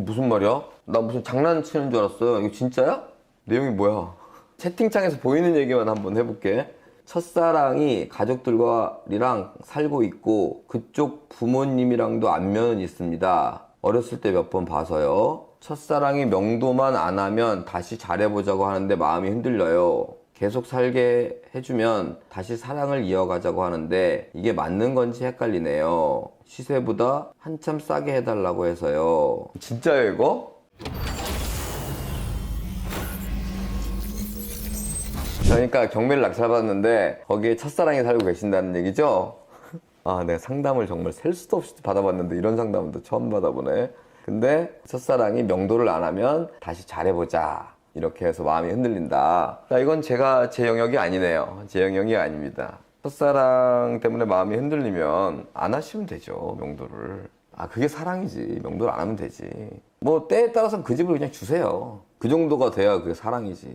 무슨 말이야? 나 무슨 장난치는 줄 알았어요. 이거 진짜야? 내용이 뭐야? 채팅창에서 보이는 얘기만 한번 해볼게. 첫사랑이 가족들이랑 살고 있고 그쪽 부모님이랑도 안면은 있습니다. 어렸을 때 몇 번 봐서요. 첫사랑이 명도만 안 하면 다시 잘해보자고 하는데 마음이 흔들려요. 계속 살게 해주면 다시 사랑을 이어가자고 하는데 이게 맞는 건지 헷갈리네요. 시세보다 한참 싸게 해달라고 해서요. 진짜예요 이거? 그러니까 경매를 낙찰받았는데 거기에 첫사랑이 살고 계신다는 얘기죠? 아, 내가 상담을 정말 셀 수도 없이 받아봤는데 이런 상담은 또 처음 받아보네. 근데 첫사랑이 명도를 안 하면 다시 잘해보자 이렇게 해서 마음이 흔들린다. 자, 이건 제 영역이 아니네요. 제 영역이 아닙니다. 첫사랑 때문에 마음이 흔들리면 안 하시면 되죠, 명도를. 아, 그게 사랑이지. 명도를 안 하면 되지. 뭐 때에 따라서는 그 집을 그냥 주세요. 그 정도가 돼야 그게 사랑이지.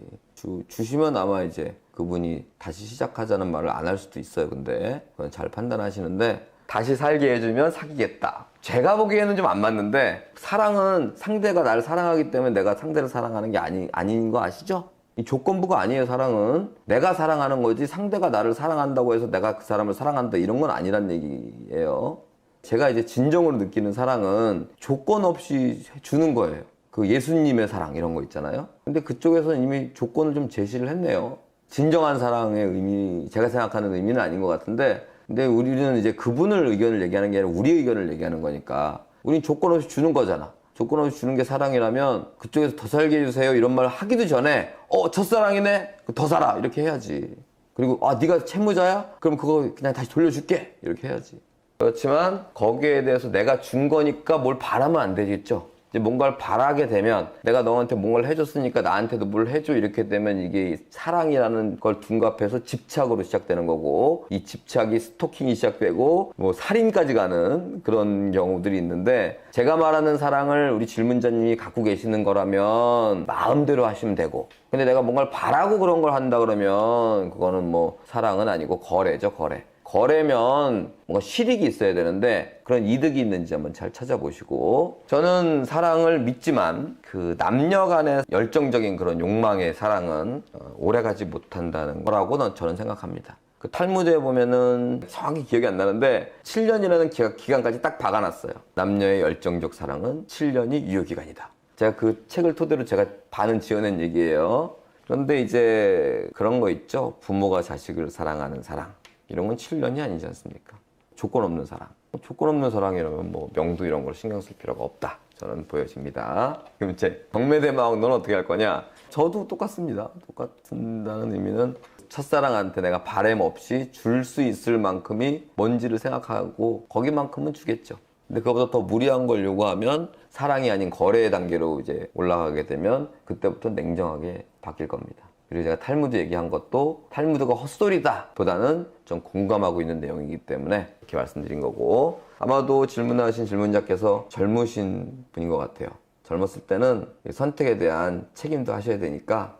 주시면 아마 이제 그분이 다시 시작하자는 말을 안 할 수도 있어요. 근데 그건 잘 판단하시는데, 다시 살게 해주면 사귀겠다. 제가 보기에는 좀 안 맞는데, 사랑은 상대가 나를 사랑하기 때문에 내가 상대를 사랑하는 게 아닌 거 아시죠? 이 조건부가 아니에요. 사랑은 내가 사랑하는 거지 상대가 나를 사랑한다고 해서 내가 그 사람을 사랑한다 이런 건 아니란 얘기예요. 제가 이제 진정으로 느끼는 사랑은 조건 없이 주는 거예요. 그 예수님의 사랑 이런 거 있잖아요. 근데 그쪽에서는 이미 조건을 좀 제시를 했네요. 진정한 사랑의 의미, 제가 생각하는 의미는 아닌 것 같은데, 근데 우리는 이제 그분을 의견을 얘기하는 게 아니라 우리 의견을 얘기하는 거니까 우린 조건 없이 주는 거잖아. 조건 없이 주는 게 사랑이라면 그쪽에서 더 살게 해주세요 이런 말 하기도 전에 첫사랑이네? 더 살아 이렇게 해야지. 그리고 네가 채무자야? 그럼 그거 그냥 다시 돌려줄게 이렇게 해야지. 그렇지만 거기에 대해서 내가 준 거니까 뭘 바라면 안 되겠죠. 이제 뭔가를 바라게 되면 내가 너한테 뭔가를 해줬으니까 나한테도 뭘 해줘 이렇게 되면 이게 사랑이라는 걸 둔갑해서 집착으로 시작되는 거고, 이 집착이 스토킹이 시작되고 뭐 살인까지 가는 그런 경우들이 있는데, 제가 말하는 사랑을 우리 질문자님이 갖고 계시는 거라면 마음대로 하시면 되고, 근데 내가 뭔가를 바라고 그런 걸 한다 그러면 그거는 뭐 사랑은 아니고 거래죠, 거래. 거래면 뭔가 실익이 있어야 되는데 그런 이득이 있는지 한번 잘 찾아보시고, 저는 사랑을 믿지만 그 남녀 간의 열정적인 그런 욕망의 사랑은 오래가지 못한다는 거라고 저는 생각합니다. 그 탈무드에 보면은 정확히 기억이 안 나는데 7년이라는 기간까지 딱 박아놨어요. 남녀의 열정적 사랑은 7년이 유효기간이다. 제가 그 책을 토대로 제가 반은 지어낸 얘기예요. 그런데 이제 그런 거 있죠. 부모가 자식을 사랑하는 사랑. 이런 건 7년이 아니지 않습니까? 조건 없는 사랑. 조건 없는 사랑이라면 뭐 명도 이런 걸 신경 쓸 필요가 없다. 저는 보여집니다. 그럼 이제 경매대마왕 넌 어떻게 할 거냐? 저도 똑같습니다. 똑같다는 의미는 첫사랑한테 내가 바램 없이 줄 수 있을 만큼이 뭔지를 생각하고 거기만큼은 주겠죠. 근데 그거보다 더 무리한 걸 요구하면 사랑이 아닌 거래의 단계로 이제 올라가게 되면 그때부터 냉정하게 바뀔 겁니다. 그리고 제가 탈무드 얘기한 것도 탈무드가 헛소리다 보다는 좀 공감하고 있는 내용이기 때문에 이렇게 말씀드린 거고, 아마도 질문하신 질문자께서 젊으신 분인 것 같아요. 젊었을 때는 선택에 대한 책임도 하셔야 되니까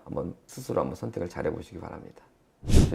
스스로 한번 선택을 잘 해보시기 바랍니다.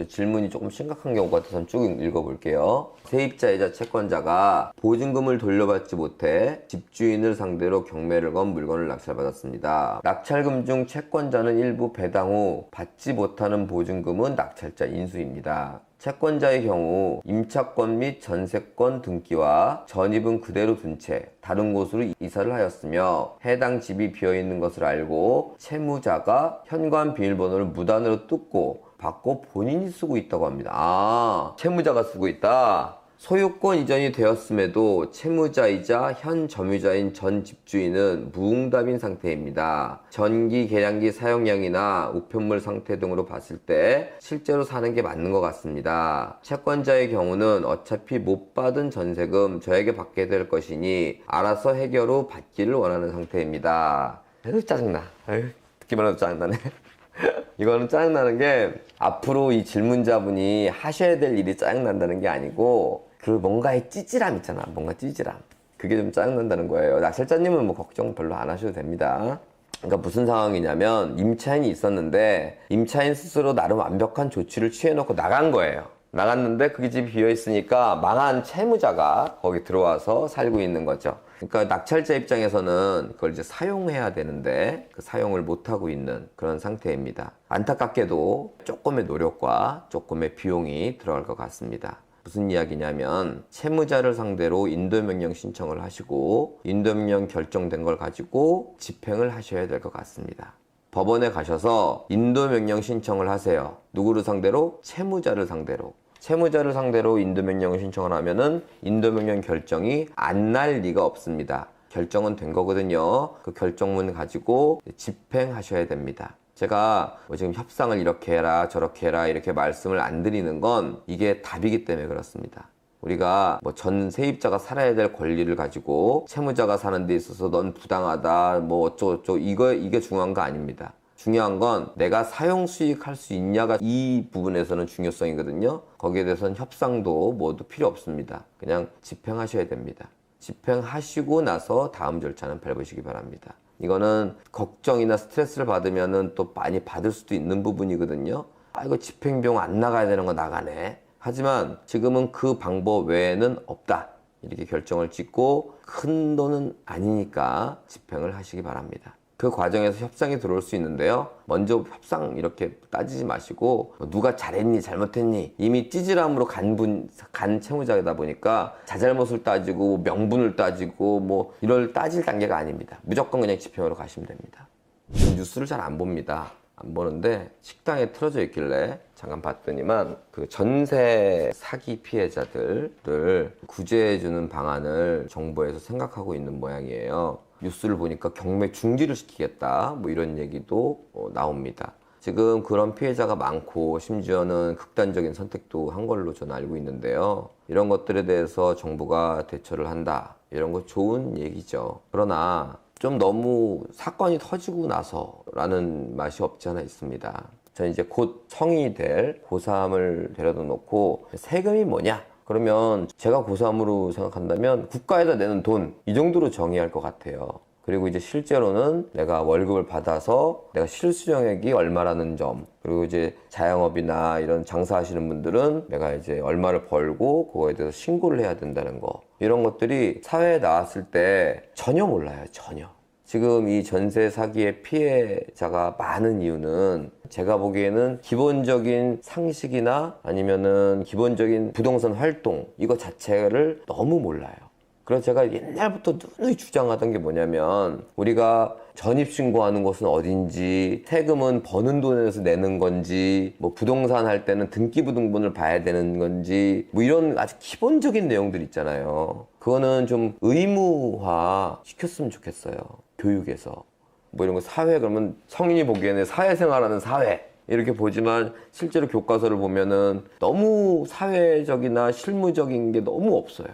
질문이 조금 심각한 경우 같아서 쭉 읽어볼게요. 세입자이자 채권자가 보증금을 돌려받지 못해 집주인을 상대로 경매를 건 물건을 낙찰받았습니다. 낙찰금 중 채권자는 일부 배당 후 받지 못하는 보증금은 낙찰자 인수입니다. 채권자의 경우 임차권 및 전세권 등기와 전입은 그대로 둔 채 다른 곳으로 이사를 하였으며 해당 집이 비어있는 것을 알고 채무자가 현관 비밀번호를 무단으로 뜯고 받고 본인이 쓰고 있다고 합니다. 채무자가 쓰고 있다. 소유권 이전이 되었음에도 채무자이자 현 점유자인 전 집주인은 무응답인 상태입니다. 전기, 계량기 사용량이나 우편물 상태 등으로 봤을 때 실제로 사는 게 맞는 것 같습니다. 채권자의 경우는 어차피 못 받은 전세금 저에게 받게 될 것이니 알아서 해결 후 받기를 원하는 상태입니다. 짜증나. 듣기만 해도 짜증나네. 이거는 짜증나는 게 앞으로 이 질문자분이 하셔야 될 일이 짜증난다는 게 아니고 그 뭔가의 찌질함 있잖아. 뭔가 찌질함. 그게 좀 짜증난다는 거예요. 낙찰자님은 뭐 걱정 별로 안 하셔도 됩니다. 그러니까 무슨 상황이냐면 임차인이 있었는데 임차인 스스로 나름 완벽한 조치를 취해놓고 나간 거예요. 나갔는데 그 집이 비어있으니까 망한 채무자가 거기 들어와서 살고 있는 거죠. 그러니까 낙찰자 입장에서는 그걸 이제 사용해야 되는데 그 사용을 못하고 있는 그런 상태입니다. 안타깝게도 조금의 노력과 조금의 비용이 들어갈 것 같습니다. 무슨 이야기냐면 채무자를 상대로 인도명령 신청을 하시고 인도명령 결정된 걸 가지고 집행을 하셔야 될 것 같습니다. 법원에 가셔서 인도명령 신청을 하세요. 누구를 상대로? 채무자를 상대로. 채무자를 상대로 인도명령을 신청을 하면은 인도명령 결정이 안 날 리가 없습니다. 결정은 된 거거든요. 그 결정문 가지고 집행하셔야 됩니다. 제가 뭐 지금 협상을 이렇게 해라 저렇게 해라 이렇게 말씀을 안 드리는 건 이게 답이기 때문에 그렇습니다. 우리가 뭐 전 세입자가 살아야 될 권리를 가지고 채무자가 사는 데 있어서 넌 부당하다 뭐 어쩌고저쩌고 이게 중요한 거 아닙니다. 중요한 건 내가 사용 수익할 수 있냐가 이 부분에서는 중요성이거든요. 거기에 대해서는 협상도 뭐도 필요 없습니다. 그냥 집행하셔야 됩니다. 집행하시고 나서 다음 절차는 밟으시기 바랍니다. 이거는 걱정이나 스트레스를 받으면은 또 많이 받을 수도 있는 부분이거든요. 아, 이거 집행비용 안 나가야 되는 거 나가네. 하지만 지금은 그 방법 외에는 없다. 이렇게 결정을 짓고 큰 돈은 아니니까 집행을 하시기 바랍니다. 그 과정에서 협상이 들어올 수 있는데요. 먼저 협상 이렇게 따지지 마시고 누가 잘했니 잘못했니 이미 찌질함으로 간 채무자이다 보니까 자잘못을 따지고 명분을 따지고 뭐 이럴 따질 단계가 아닙니다. 무조건 그냥 집행으로 가시면 됩니다. 뉴스를 잘 안 봅니다. 안 보는데 식당에 틀어져 있길래 잠깐 봤더니만 그 전세 사기 피해자들을 구제해주는 방안을 정부에서 생각하고 있는 모양이에요. 뉴스를 보니까 경매 중지를 시키겠다 뭐 이런 얘기도 나옵니다. 지금 그런 피해자가 많고 심지어는 극단적인 선택도 한 걸로 저는 알고 있는데요. 이런 것들에 대해서 정부가 대처를 한다. 이런 거 좋은 얘기죠. 그러나 좀 너무 사건이 터지고 나서라는 맛이 없지 않아 있습니다. 저는 이제 곧 성인이 될 고3을 데려다 놓고 세금이 뭐냐? 그러면 제가 고3으로 생각한다면 국가에다 내는 돈 이 정도로 정의할 것 같아요. 그리고 이제 실제로는 내가 월급을 받아서 내가 실수령액이 얼마라는 점, 그리고 이제 자영업이나 이런 장사하시는 분들은 내가 이제 얼마를 벌고 그거에 대해서 신고를 해야 된다는 거, 이런 것들이 사회에 나왔을 때 전혀 몰라요. 전혀. 지금 이 전세 사기의 피해자가 많은 이유는 제가 보기에는 기본적인 상식이나 아니면은 기본적인 부동산 활동 이거 자체를 너무 몰라요. 그래서 제가 옛날부터 누누이 주장하던 게 뭐냐면 우리가 전입신고하는 곳은 어딘지, 세금은 버는 돈에서 내는 건지, 뭐 부동산 할 때는 등기부등본을 봐야 되는 건지, 뭐 이런 아주 기본적인 내용들 있잖아요. 그거는 좀 의무화 시켰으면 좋겠어요. 교육에서. 뭐 이런 거 사회, 그러면 성인이 보기에는 사회생활하는 사회 이렇게 보지만 실제로 교과서를 보면은 너무 사회적이나 실무적인 게 너무 없어요.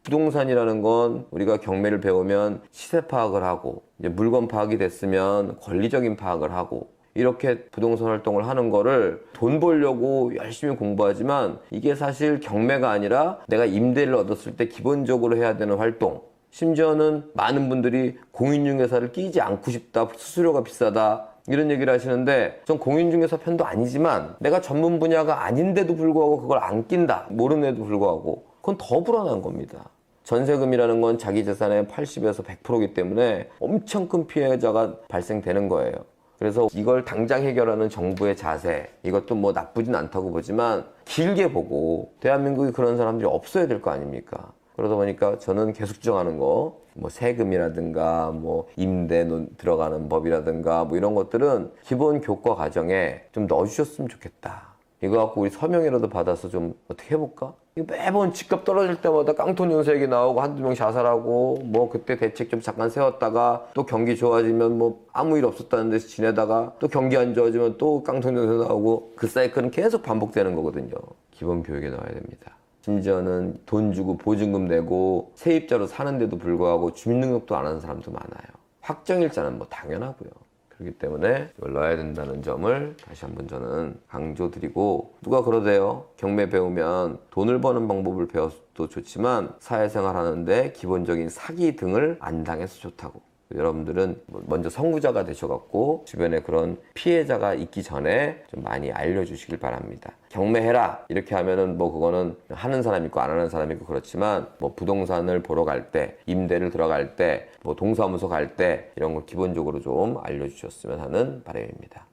부동산이라는 건 우리가 경매를 배우면 시세 파악을 하고 이제 물건 파악이 됐으면 권리적인 파악을 하고 이렇게 부동산 활동을 하는 거를 돈 벌려고 열심히 공부하지만 이게 사실 경매가 아니라 내가 임대를 얻었을 때 기본적으로 해야 되는 활동, 심지어는 많은 분들이 공인중개사를 끼지 않고 싶다, 수수료가 비싸다 이런 얘기를 하시는데 전 공인중개사 편도 아니지만 내가 전문 분야가 아닌데도 불구하고 그걸 안 낀다, 모르는데도 불구하고 그건 더 불안한 겁니다. 전세금이라는 건 자기 재산의 80에서 100%이기 때문에 엄청 큰 피해자가 발생되는 거예요. 그래서 이걸 당장 해결하는 정부의 자세, 이것도 뭐 나쁘진 않다고 보지만 길게 보고 대한민국에 그런 사람들이 없어야 될 거 아닙니까? 그러다 보니까 저는 계속 주장하는 거, 뭐 세금이라든가 뭐 임대 들어가는 법이라든가 뭐 이런 것들은 기본 교과 과정에 좀 넣어주셨으면 좋겠다. 이거 갖고 우리 서명이라도 받아서 좀 어떻게 해볼까? 매번 집값 떨어질 때마다 깡통 연쇄 얘기 나오고 한두 명 자살하고 뭐 그때 대책 좀 잠깐 세웠다가 또 경기 좋아지면 뭐 아무 일 없었다는 데서 지내다가 또 경기 안 좋아지면 또 깡통 연쇄 나오고 그 사이클은 계속 반복되는 거거든요. 기본 교육에 나와야 됩니다. 심지어는 돈 주고 보증금 내고 세입자로 사는데도 불구하고 주민등록도 안 하는 사람도 많아요. 확정일자는 뭐 당연하고요. 그렇기 때문에 이걸 넣어야 된다는 점을 다시 한번 저는 강조드리고, 누가 그러대요. 경매 배우면 돈을 버는 방법을 배워도 좋지만 사회생활 하는데 기본적인 사기 등을 안 당해서 좋다고. 여러분들은 먼저 선구자가 되셔갖고 주변에 그런 피해자가 있기 전에 좀 많이 알려주시길 바랍니다. 경매해라 이렇게 하면은 뭐 그거는 하는 사람 있고 안 하는 사람 있고 그렇지만 뭐 부동산을 보러 갈 때, 임대를 들어갈 때, 뭐 동사무소 갈 때 이런 걸 기본적으로 좀 알려주셨으면 하는 바람입니다.